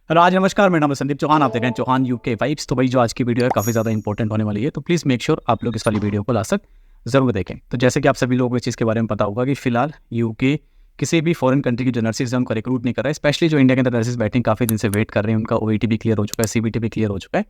Hello, आज नमस्कार। मेरा नाम है संदीप चौहान। आप देख रहे हैं चौहान यूके वाइब्स। तो भाई जो आज की वीडियो है काफ़ी ज़्यादा इंपॉर्टेंट होने वाली है, तो प्लीज़ मेक श्योर आप लोग इस वाली वीडियो को लास्ट तक ज़रूर देखें। तो जैसे कि आप सभी लोगों को इस चीज़ के बारे में पता होगा कि फिलहाल यूके किसी भी फॉरेन कंट्री की जो नर्सिस है उनको रिक्रूट नहीं कर रहा है। स्पेशली जो इंडिया के अंदर नर्सिस बैठे हैं, काफ़ी दिन से वेट कर रहे हैं, उनका ओईटी भी क्लियर हो चुका है, सीबीटी भी क्लियर हो चुका है,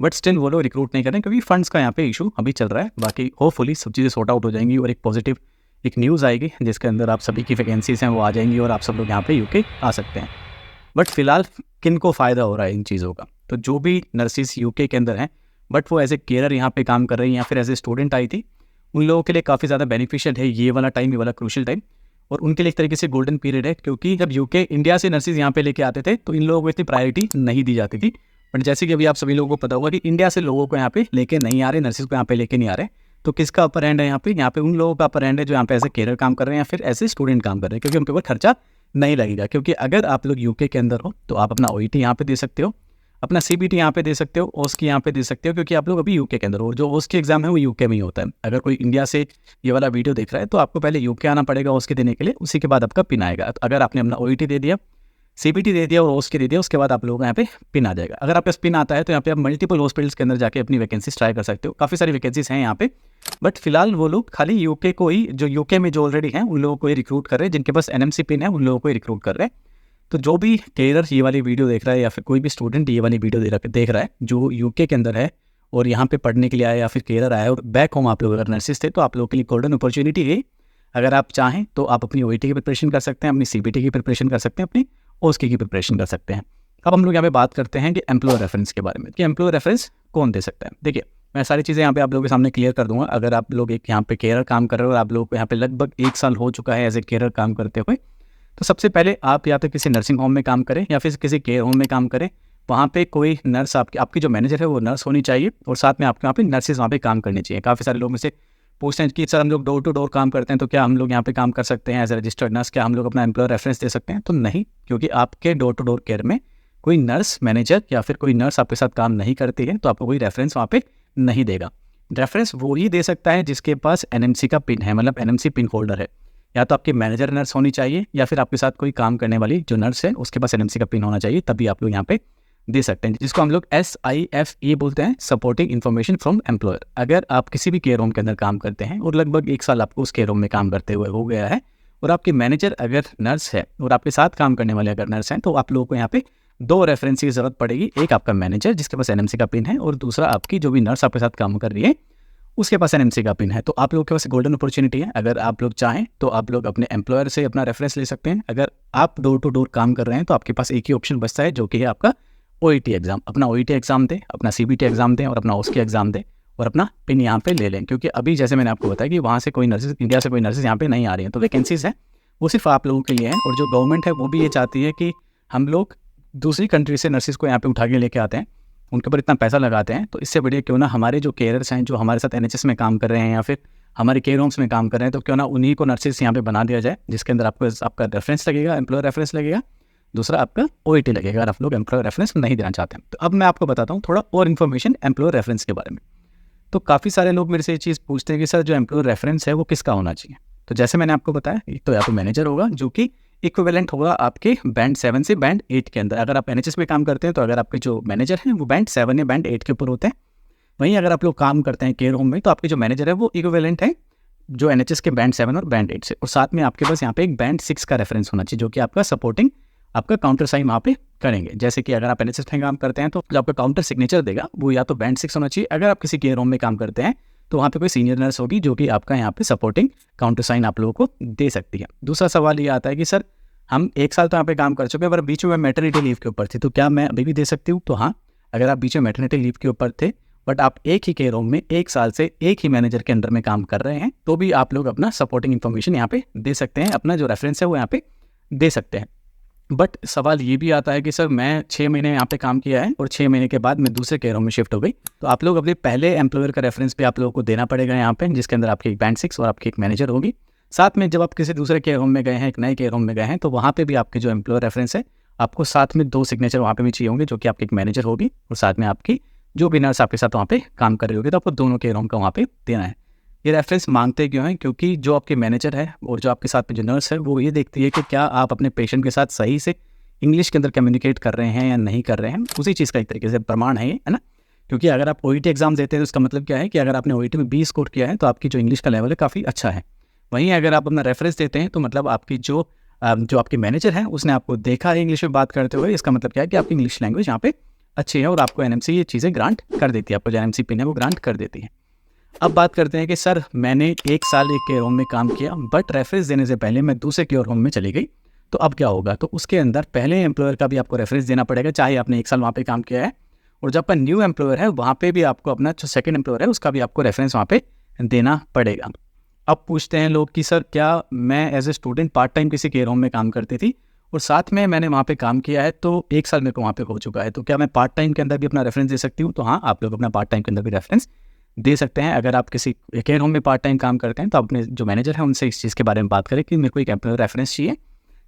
बट स्टिल वो लोग रिक्रूट नहीं कर रहे हैं क्योंकि फंड्स का यहाँ पे इशू अभी चल रहा है। बाकी होपफुली सब चीज़ें सॉर्ट आउट हो जाएंगी और एक पॉजिटिव एक न्यूज़ आएगी जिसके अंदर आप सभी की वैकेंसीज हैं वो आ जाएंगी और आप सब लोग यहाँ पे यूके आ सकते हैं। बट फिलहाल किन को फ़ायदा हो रहा है इन चीज़ों का? तो जो भी नर्सिस यूके के अंदर हैं बट वो एज ए केयर यहाँ पे काम कर रही हैं या फिर एज ए स्टूडेंट आई थी, उन लोगों के लिए काफ़ी ज़्यादा बेनिफिशियल है ये वाला टाइम, ये वाला क्रूशियल टाइम। और उनके लिए एक तरीके से गोल्डन पीरियड है क्योंकि जब यूके इंडिया से नर्सिस यहाँ पे लेके आते थे तो इन लोगों को इतनी प्रायोरिटी नहीं दी जाती थी। बट जैसे कि अभी आप सभी लोगों को पता होगा कि इंडिया से लोगों को यहाँ पे लेके नहीं आ रहे, नर्सिस को यहाँ पे लेके नहीं आ रहे, तो किसका अपर हैंड है यहाँ पे? यहाँ पे उन लोगों का अपर हैंड है जो यहाँ पे एज ए केयर काम कर रहे हैं या फिर एज ए स्टूडेंट काम कर रहे हैं, क्योंकि उनके ऊपर खर्चा नहीं लगेगा। क्योंकि अगर आप लोग यूके के अंदर हो तो आप अपना ओईटी यहाँ पे दे सकते हो, अपना सीबीटी यहाँ पे दे सकते हो, ओस्की यहाँ पे दे सकते हो, क्योंकि आप लोग अभी यूके के अंदर हो। जो ओस्की एग्जाम है वो यूके में ही होता है। अगर कोई इंडिया से ये वाला वीडियो देख रहा है तो आपको पहले यूके आना पड़ेगा ओस्की देने के लिए, उसी के बाद आपका पिन आएगा। तो अगर आपने अपना ओईटी दे दिया, सीबीटी दे दिया और ओस्की दे दिया, उसके बाद आप लोगों को यहाँ पे पिन आ जाएगा। अगर आपका पिन आता है तो यहाँ पे आप मल्टीपल हॉस्पिटल्स के अंदर जाके अपनी वैकेंसीज ट्राई कर सकते हो। काफ़ी सारी वैकेंसीज हैं यहाँ पे, बट फिलहाल वो लोग खाली यूके को ही, जो यूके में जो ऑलरेडी हैं उन लोगों को ही रिक्रूट कर रहे हैं, जिनके पास एनएमसी पिन है उन लोगों को ही रिक्रूट कर रहे हैं। तो जो भी केयर ये वाली वीडियो देख रहा है या फिर कोई भी स्टूडेंट ये वाली वीडियो देख रहा है जो यूके के अंदर है और यहाँ पे पढ़ने के लिए आया या फिर केयर आया और बैक होम आप लोग अगर नर्सिस थे, तो आप लोगों के लिए गोल्डन अपॉर्चुनिटी है। अगर आप चाहें तो आप अपनी ओईटी की प्रिपरेशन कर सकते हैं, अपनी सीबीटी की प्रिपरेशन कर सकते हैं, अपनी ओस्की की प्रिपरेशन कर सकते हैं। अब हम लोग यहाँ पे बात करते हैं कि एम्प्लॉयर रेफरेंस के बारे में, कि एम्प्लॉयर रेफरेंस कौन दे सकता है। देखिए, मैं सारी चीज़ें यहाँ पे आप लोगों के सामने क्लियर कर दूंगा। अगर आप लोग एक यहाँ पे केयर काम कर रहे हो और आप लोगों को यहाँ पे लगभग 1 साल हो चुका है एज ए केयर काम करते हुए, तो सबसे पहले आप या तो किसी नर्सिंग होम में काम करें या फिर किसी केयर होम में काम करें। वहाँ पे कोई नर्स आपकी जो मैनेजर है वो नर्स होनी चाहिए और साथ में आपके वहाँ पे नर्सेज वहाँ पे काम करनी चाहिए। काफ़ी सारे लोग मुझसे पूछते हैं कि सर हम लोग डोर टू डोर काम करते हैं तो क्या हम लोग यहाँ पे काम कर सकते हैं एज ए रजिस्टर्ड नर्स? क्या हम लोग अपना एम्प्लॉयर रेफरेंस दे सकते हैं? तो नहीं, क्योंकि आपके डोर टू डोर केयर में कोई नर्स मैनेजर या फिर कोई नर्स आपके साथ काम नहीं करती है, तो आपको कोई रेफरेंस वहाँ पे नहीं देगा। रेफरेंस वो ही दे सकता है जिसके पास एनएमसी का पिन है, मतलब एनएमसी पिन होल्डर है। या तो आपकी मैनेजर नर्स होनी चाहिए या फिर आपके साथ कोई काम करने वाली जो नर्स है उसके पास एनएमसी का पिन होना चाहिए, तभी आप लोग यहाँ पे दे सकते हैं, जिसको हम लोग SIFE बोलते हैं, सपोर्टिंग इन्फॉर्मेशन फ्रॉम एम्प्लॉयर। अगर आप किसी भी केयर होम के अंदर काम करते हैं और लगभग 1 साल आपको उस केयर होम में काम करते हुए हो गया है और आपकी मैनेजर अगर नर्स है और आपके साथ काम करने वाले अगर नर्स हैं, तो आप लोगों को यहाँ पे 2 रेफरेंस की जरूरत पड़ेगी। एक आपका मैनेजर जिसके पास एनएमसी का पिन है और दूसरा आपकी जो भी नर्स आपके साथ काम कर रही है उसके पास एनएमसी का पिन है। तो आप लोगों के पास गोल्डन अपॉर्चुनिटी है। अगर आप लोग चाहें तो आप लोग अपने एम्प्लॉयर से अपना रेफरेंस ले सकते हैं। अगर आप डोर टू डोर काम कर रहे हैं तो आपके पास एक ही ऑप्शन बचता है, जो कि है आपका ओईटी एग्जाम। अपना ओईटी एग्जाम दें, अपना सीबीटी एग्जाम दें और अपना ओस्की एग्जाम दें और अपना पिन यहाँ पे ले लें। क्योंकि अभी जैसे मैंने आपको बताया कि वहाँ से कोई नर्सेज, इंडिया से कोई नर्सेज यहाँ पे नहीं आ रही हैं, तो वैकेंसीज हैं वो सिर्फ आप लोगों के लिए हैं। और जो गवर्नमेंट है वो भी ये चाहती है कि हम लोग दूसरी कंट्री से नर्सेज को यहाँ पे उठा के लेके आते हैं, उनके ऊपर इतना पैसा लगाते हैं, तो इससे बढ़िया क्यों ना हमारे जो केयरर्स हैं जो हमारे साथ एनएचएस में काम कर रहे हैं या फिर हमारे केयर होम्स में काम कर रहे हैं, तो क्यों ना उन्हीं को नर्सेज यहाँ पे बना दिया जाए, जिसके अंदर आपको आपका रेफरेंस लगेगा, एम्प्लॉयर रेफरेंस लगेगा, दूसरा आपका ओईटी लगेगा अगर आप लोग एम्प्लॉयर रेफरेंस नहीं देना चाहते हैं। तो अब मैं आपको बताता हूँ थोड़ा और इन्फॉर्मेशन एम्प्लॉयर रेफरेंस के बारे में। तो काफ़ी सारे लोग मेरे से ये चीज़ पूछते हैं कि सर जो एम्प्लॉयर रेफरेंस है वो किसका होना चाहिए। तो जैसे मैंने आपको बताया, एक तो या तो मैनेजर होगा जो कि इक्विवेलेंट होगा आपके बैंड 7 से बैंड 8 के अंदर। अगर आप एनएचएस में काम करते हैं तो अगर आपके जो मैनेजर हैं वो बैंड 7 या बैंड 8 के ऊपर होते हैं। वहीं अगर आप लोग काम करते हैं केयर होम में तो आपके जो मैनेजर है वो इक्विवेलेंट है जो एनएचएस के बैंड 7 और बैंड 8 से। और साथ में आपके पास यहाँ पे एक बैंड 6 का रेफरेंस होना चाहिए, जो कि आपका सपोर्टिंग आपका काउंटर साइन वहाँ पे करेंगे। जैसे कि अगर आप एनएचएस में काम करते हैं तो जो आपका काउंटर सिग्नेचर देगा वो या तो बैंड 6 होना चाहिए। अगर आप किसी केयर होम में काम करते हैं तो वहाँ पे कोई सीनियर नर्स होगी जो कि आपका यहाँ पे सपोर्टिंग काउंटर साइन आप लोगों को दे सकती है। दूसरा सवाल ये आता है कि सर हम 1 साल तो यहाँ पे काम कर चुके हैं पर बीच में मैटरनिटी लीव के ऊपर थी, तो क्या मैं अभी भी दे सकती हूँ? तो हाँ, अगर आप बीच में मैटरनिटी लीव के ऊपर थे बट आप एक ही केयर होम में 1 साल से एक ही मैनेजर के अंडर में काम कर रहे हैं, तो भी आप लोग अपना सपोर्टिंग इन्फॉर्मेशन यहाँ पे दे सकते हैं, अपना जो रेफरेंस है वो यहाँ पे दे सकते हैं। बट सवाल ये भी आता है कि सर मैं 6 महीने यहाँ पे काम किया है और 6 महीने के बाद मैं दूसरे केयर होम में शिफ्ट हो गई, तो आप लोग अपने पहले एम्प्लॉयर का रेफरेंस भी आप लोगों को देना पड़ेगा यहाँ पे, जिसके अंदर आपकी एक बैंड 6 और आपकी एक मैनेजर होगी। साथ में जब आप किसी दूसरे केयर होम में गए हैं, एक नए केयर होम में गए हैं, तो वहाँ पे भी आपके जो एम्प्लॉयर रेफरेंस है आपको साथ में 2 सिग्नेचर वहाँ पे भी चाहिए होंगे, जो कि आपकी एक मैनेजर होगी और साथ में आपकी जो भी नर्स आपके साथ वहाँ पे काम कर रही होगी, तो आपको दोनों केयर होम का वहाँ पे देना है। ये रेफरेंस मांगते क्यों हैं? क्योंकि जो आपके मैनेजर है और जो आपके साथ में जो नर्स है वो ये देखती है कि क्या आप अपने पेशेंट के साथ सही से इंग्लिश के अंदर कम्युनिकेट कर रहे हैं या नहीं कर रहे हैं, उसी चीज़ का एक तरीके से प्रमाण है ये, है ना। क्योंकि अगर आप OET एग्जाम देते हैं तो इसका मतलब क्या है कि अगर आपने OET में 20 स्कोर किया है तो आपकी जो इंग्लिश का लेवल है काफ़ी अच्छा है। वहीं अगर आप अपना रेफरेंस देते हैं तो मतलब आपकी जो आपके मैनेजर है उसने आपको देखा है इंग्लिश में बात करते हुए, इसका मतलब क्या है कि आपकी इंग्लिश लैंग्वेज यहाँ पे अच्छी है और आपको NMC ये चीज़ें ग्रांट कर देती है, आपको जो NMC पिन है वो ग्रांट कर देती है। अब बात करते हैं कि सर मैंने 1 साल एक केयर होम में काम किया, बट रेफरेंस देने से पहले मैं दूसरे केयर होम में चली गई, तो अब क्या होगा? तो उसके अंदर पहले एम्प्लॉयर का भी आपको रेफरेंस देना पड़ेगा, चाहे आपने 1 साल वहाँ पे काम किया है, और जब आपका न्यू एम्प्लॉयर है वहाँ पे भी आपको अपना जो सेकंड एम्प्लॉयर है उसका भी आपको रेफरेंस वहाँ पे देना पड़ेगा। अब पूछते हैं लोग कि सर क्या मैं as a student part time किसी केयर होम में काम करती थी और साथ में मैंने वहाँ पे काम किया है, तो 1 साल मेरे को वहाँ पे हो चुका है, तो क्या मैं पार्ट टाइम के अंदर भी अपना रेफरेंस दे सकती हूँ? तो हाँ, आप लोग अपना पार्ट टाइम के अंदर भी रेफरेंस दे सकते हैं। अगर आप किसी केयर होम में पार्ट टाइम काम करते हैं तो अपने जो मैनेजर है उनसे इस चीज़ के बारे में बात करें कि मेरे को एक एम्प्लॉयर रेफरेंस चाहिए,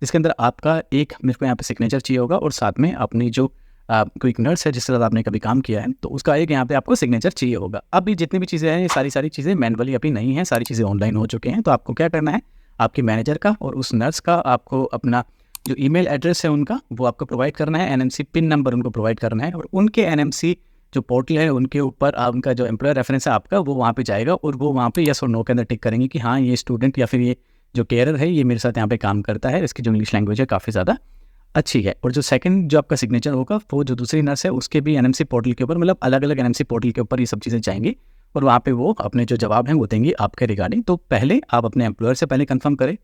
जिसके अंदर आपका एक मेरे को यहाँ पे सिग्नेचर चाहिए होगा और साथ में अपनी जो कोई एक नर्स है जिसके साथ आपने कभी काम किया है तो उसका एक यहाँ पे आपको सिग्नेचर चाहिए होगा। अब ये जितनी भी चीज़ें हैं ये सारी चीज़ें मैनुअली अभी नहीं है, सारी चीज़ें ऑनलाइन हो चुके हैं। तो आपको क्या करना है, आपके मैनेजर का और उस नर्स का आपको अपना जो ईमेल एड्रेस है उनका वो आपको प्रोवाइड करना है, NMC पिन नंबर उनको प्रोवाइड करना है, और उनके NMC जो पोर्टल है उनके ऊपर उनका जो एम्प्लॉयर रेफरेंस है आपका वो वहाँ पे जाएगा और वो वहाँ पे यस और नो के अंदर टिक करेंगे कि हाँ ये स्टूडेंट या फिर ये जो केयरर है ये मेरे साथ यहाँ पे काम करता है, इसकी जो इंग्लिश लैंग्वेज है काफ़ी ज़्यादा अच्छी है। और जो सेकंड जो आपका सिग्नेचर होगा वो जो दूसरी नर्स है उसके भी NMC पोर्टल के ऊपर, मतलब अलग अलग NMC पोर्टल के ऊपर ये सब चीज़ें जाएंगी और वहाँ पे वो अपने जो जवाब हैं वो देंगे आपके रिगार्डिंग। तो पहले आप अपने एम्प्लॉयर से पहले कंफर्म करें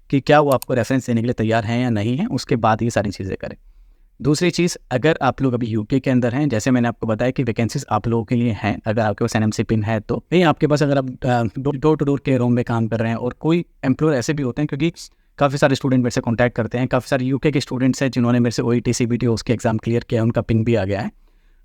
कि क्या वो आपको रेफरेंस देने के लिए तैयार हैं या नहीं है, उसके बाद ये सारी चीज़ें करें। दूसरी चीज़, अगर आप लोग अभी यूके के अंदर हैं, जैसे मैंने आपको बताया कि वैकेंसीज आप लोगों के लिए हैं, अगर आपके पास NMC पिन है तो नहीं, आपके पास अगर आप door to door care home में काम कर रहे हैं, और कोई एम्प्लॉयर ऐसे भी होते हैं क्योंकि काफ़ी सारे स्टूडेंट मेरे से कॉन्टैक्ट करते हैं, काफ़ी सारे यूके के स्टूडेंट्स हैं जिन्होंने मेरे से OET CBT उसके एग्जाम क्लियर किया, उनका पिन भी आ गया है।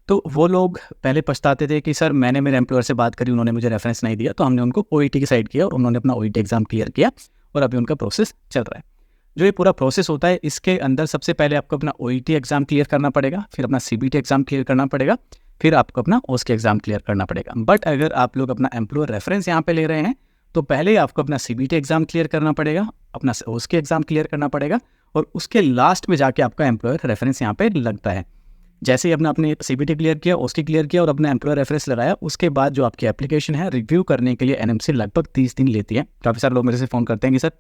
तो वो लोग पहले पछताते थे कि सर मैंने मेरे एम्प्लॉयर से बात करी, उन्होंने मुझे रेफरेंस नहीं दिया, तो हमने उनको OET की साइड किया और उन्होंने अपना OET एग्जाम क्लियर किया और अभी उनका प्रोसेस चल रहा है। जो ये पूरा प्रोसेस होता है इसके अंदर सबसे पहले आपको अपना OET एग्जाम क्लियर करना पड़ेगा, फिर अपना CBT एग्जाम क्लियर करना पड़ेगा, फिर आपको अपना OSCE एग्जाम क्लियर करना पड़ेगा। बट अगर आप लोग अपना एम्प्लॉयर रेफरेंस यहाँ पे ले रहे हैं तो पहले आपको अपना CBT एग्जाम क्लियर करना पड़ेगा, अपना OSCE एग्जाम क्लियर करना पड़ेगा, और उसके लास्ट में जाके आपका एम्प्लॉयर रेफरेंस यहाँ पे लगता है। जैसे ही अपने CBT क्लियर किया, OSCE क्लियर किया और अपना एम्प्लॉयर रेफरेंस लगाया, उसके बाद जो आपकी एप्लीकेशन है रिव्यू करने के लिए NMC लगभग 30 दिन लेती है। काफ़ी सारे लोग मेरे से फ़ोन करते हैं कि सर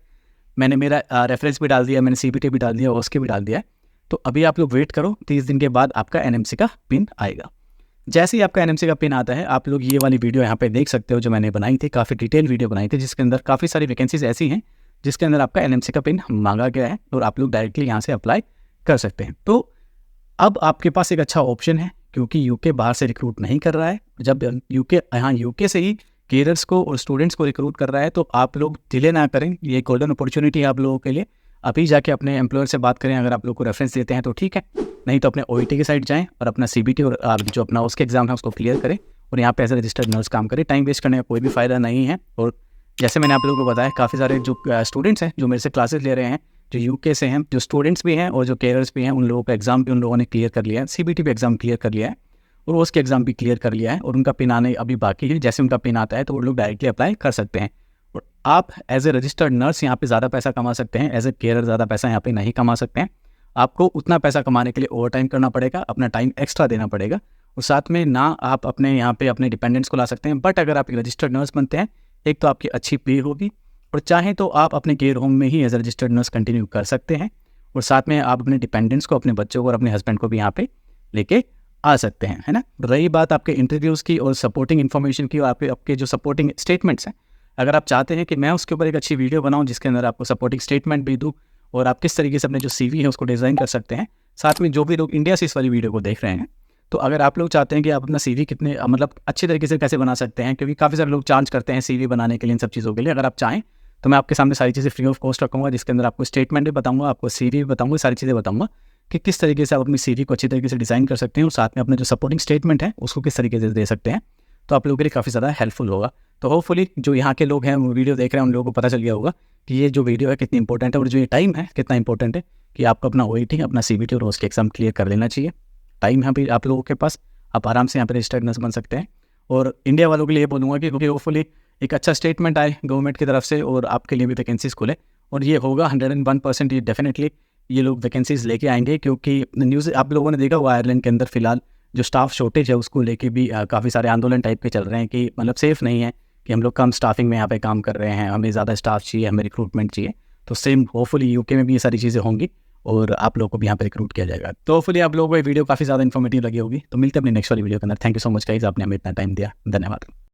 मैंने मेरा रेफरेंस भी डाल दिया, मैंने CBT भी डाल दिया, OSCE भी डाल दिया है, तो अभी आप लोग वेट करो, 30 दिन के बाद आपका NMC का पिन आएगा। जैसे ही आपका NMC का पिन आता है, आप लोग ये वाली वीडियो यहाँ पे देख सकते हो जो मैंने बनाई थी, काफ़ी डिटेल वीडियो बनाई थी जिसके अंदर काफ़ी सारी वैकेंसीज ऐसी हैं जिसके अंदर आपका NMC का पिन मांगा गया है और आप लोग डायरेक्टली यहाँ से अप्लाई कर सकते हैं। तो अब आपके पास एक अच्छा ऑप्शन है, क्योंकि यूके बाहर से रिक्रूट नहीं कर रहा है। जब यूके से ही केयरर्स को और स्टूडेंट्स को रिक्रूट कर रहा है, तो आप लोग डिले ना करें, ये गोल्डन अपॉर्चुनिटी है आप लोगों के लिए। अभी जाके अपने एम्प्लॉयर से बात करें, अगर आप लोग को रेफरेंस देते हैं तो ठीक है, नहीं तो अपने OET की साइड जाएँ और अपना CBT और जो अपना उसके एग्जाम है उसको क्लियर करें और यहाँ पे एज ए रजिस्टर्ड नर्स काम करें। टाइम वेस्ट करने का कोई भी फ़ायदा नहीं है। और जैसे मैंने आप लोगों को बताया, काफ़ी सारे जो स्टूडेंट्स हैं जो मेरे से क्लासेस ले रहे हैं, जो यूके से हैं, जो स्टूडेंट्स भी हैं और जो केयरर्स भी हैं, उन लोगों का एग्जाम भी उन लोगों ने क्लियर कर लिया है, CBT भी एग्जाम क्लियर कर लिया है और उसके एग्जाम भी क्लियर कर लिया है, और उनका पिन आने अभी बाकी है। जैसे उनका पिन आता है तो वो लोग डायरेक्टली अप्लाई कर सकते हैं और आप एज ए रजिस्टर्ड नर्स यहाँ पे ज़्यादा पैसा कमा सकते हैं, एज ए केयरर ज़्यादा पैसा यहाँ पे नहीं कमा सकते हैं। आपको उतना पैसा कमाने के लिए ओवर टाइम करना पड़ेगा, अपना टाइम एक्स्ट्रा देना पड़ेगा, और साथ में ना आप अपने यहाँ पे अपने डिपेंडेंट्स को ला सकते हैं। बट अगर आप एक रजिस्टर्ड नर्स बनते हैं, एक तो आपकी अच्छी पे होगी, और चाहें तो आप अपने केयर होम में ही as a registered nurse continue कर सकते हैं, और साथ में आप अपने डिपेंडेंट्स को, अपने बच्चों को और अपने हस्बैंड को भी यहाँ पे लेके आ सकते हैं, है ना। रही बात आपके इंटरव्यूज़ की और सपोर्टिंग इन्फॉर्मेशन की और आपके जो सपोर्टिंग स्टेटमेंट्स हैं, अगर आप चाहते हैं कि मैं उसके ऊपर एक अच्छी वीडियो बनाऊं जिसके अंदर आपको सपोर्टिंग स्टेटमेंट भी दूं और आप किस तरीके से अपने जो CV है उसको डिज़ाइन कर सकते हैं, साथ में जो भी लोग इंडिया से इस वाली वीडियो को देख रहे हैं, तो अगर आप लोग चाहते हैं कि आप अपना CV कितने मतलब अच्छे तरीके से कैसे बना सकते हैं, क्योंकि काफ़ी सारे लोग चार्ज करते हैं CV बनाने के लिए, इन सब चीज़ों के लिए, अगर आप चाहें तो मैं आपके सामने सारी चीज़ें फ्री ऑफ कॉस्ट रखूँगा, जिसके अंदर आपको स्टेटमेंट भी बताऊँगा, आपको CV भी बताऊँगा, सारी चीज़ें बताऊँगा कि किस तरीके से आप अपनी CV को अच्छी तरीके से डिज़ाइन कर सकते हैं और साथ में अपना जो सपोर्टिंग स्टेटमेंट है उसको किस तरीके से दे सकते हैं, तो आप लोगों के लिए काफ़ी ज़्यादा हेल्पफुल होगा। तो होपफुली जो यहाँ के लोग हैं वो वीडियो देख रहे हैं, उन लोगों को पता चल गया होगा कि ये जो वीडियो है कितनी इंपॉर्टेंट है और जो ये टाइम है कितना इंपॉर्टेंट है कि आपको अपना OET, अपना CBT और उसके एग्जाम क्लियर कर लेना चाहिए। टाइम यहाँ पे आप लोगों के पास, आप आराम से यहाँ पर रजिस्टर्ड नर्स बन सकते हैं। और इंडिया वालों के लिए बोलूँगा कि क्योंकि होपफुली एक अच्छा स्टेटमेंट आए गवर्नमेंट की तरफ से और आपके लिए भी वैकेंसीज खुले, और ये होगा 101%, ये डेफिनेटली ये लोग वैकेंसीज लेके आएंगे, क्योंकि न्यूज़ आप लोगों ने देखा हुआ आयरलैंड के अंदर फिलहाल जो स्टाफ शॉर्टेज है उसको लेके भी काफ़ी सारे आंदोलन टाइप के चल रहे हैं कि मतलब सेफ़ नहीं है कि हम लोग कम स्टाफिंग में यहाँ पे काम कर रहे हैं, हमें ज़्यादा स्टाफ चाहिए, हमें रिक्रूटमेंट चाहिए। तो सेम होपफुली यूके में भी ये सारी चीज़ें होंगी और आप लोगों को भी यहाँ पे रिक्रूट किया जाएगा। तो होपफुली आप लोगों को ये वीडियो काफ़ी ज़्यादा इन्फॉर्मेटिव लगी होगी। तो मिलते हैं अपनी नेक्स्ट वाली वीडियो के अंदर। Thank you so much guys, आपने हमें इतना टाइम दिया। धन्यवाद।